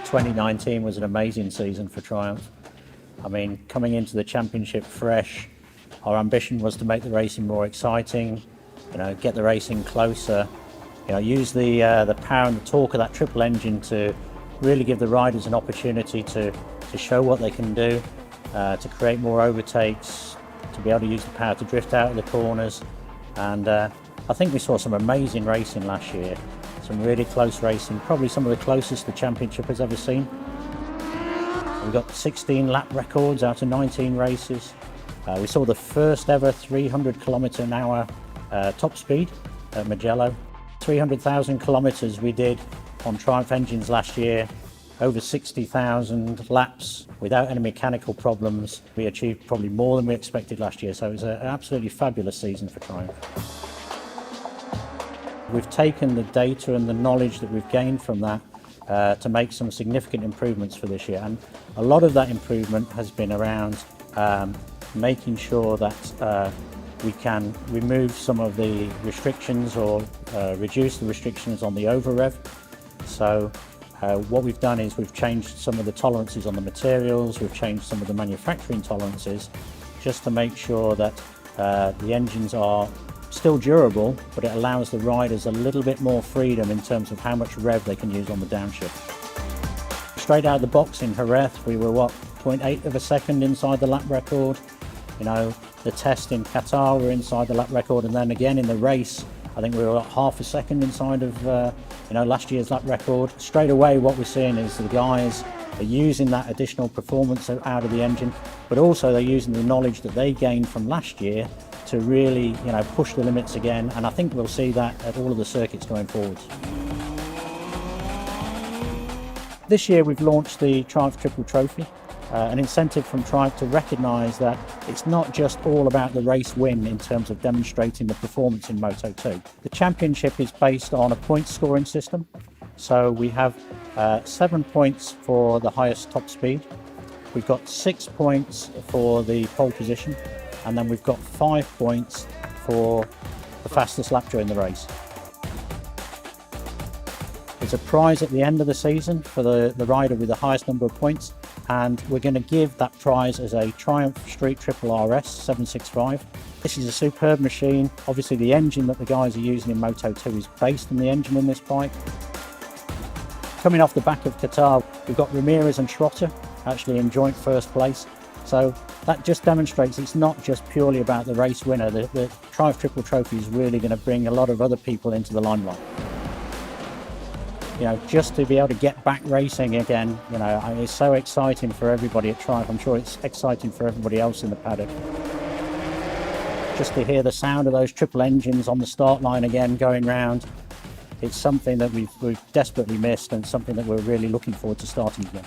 2019 was an amazing season for Triumph. I mean, coming into the championship fresh, our ambition was to make the racing more exciting, get the racing closer, use the power and the torque of that triple engine to really give the riders an opportunity to show what they can do, to create more overtakes, to be able to use the power to drift out of the corners. And I think we saw some amazing racing last year, some really close racing, probably some of the closest the championship has ever seen. We got 16 lap records out of 19 races. We saw the first ever 300 km/h top speed at Mugello. 300,000 kilometers we did on Triumph engines last year, over 60,000 laps without any mechanical problems. We achieved probably more than we expected last year, so it was an absolutely fabulous season for Triumph. We've taken the data and the knowledge that we've gained from that to make some significant improvements for this year, and a lot of that improvement has been around making sure that we can remove some of the restrictions or reduce the restrictions on the over rev. So what we've done is we've changed some of the tolerances on the materials, we've changed some of the manufacturing tolerances just to make sure that the engines are still durable, but it allows the riders a little bit more freedom in terms of how much rev they can use on the downshift. Straight out of the box in Jerez, we were 0.8 of a second inside the lap record. The test in Qatar, we're inside the lap record, and then again in the race, I think we were half a second inside of last year's lap record. Straight away, what we're seeing is the guys are using that additional performance out of the engine, but also they're using the knowledge that they gained from last year to really, push the limits again. And I think we'll see that at all of the circuits going forwards. This year we've launched the Triumph Triple Trophy, an incentive from Triumph to recognise that it's not just all about the race win in terms of demonstrating the performance in Moto2. The championship is based on a point scoring system. So we have 7 points for the highest top speed. We've got 6 points for the pole position, and then we've got 5 points for the fastest lap during the race. There's a prize at the end of the season for the rider with the highest number of points, and we're going to give that prize as a Triumph Street Triple RS 765. This is a superb machine. Obviously the engine that the guys are using in Moto2 is based on the engine in this bike. Coming off the back of Qatar, we've got Ramirez and Schrotter actually in joint first place. So that just demonstrates it's not just purely about the race winner. The Triumph Triple Trophy is really going to bring a lot of other people into the limelight. Just to be able to get back racing again, it's so exciting for everybody at Triumph. I'm sure it's exciting for everybody else in the paddock. Just to hear the sound of those triple engines on the start line again going round, it's something that we've desperately missed, and something that we're really looking forward to starting again.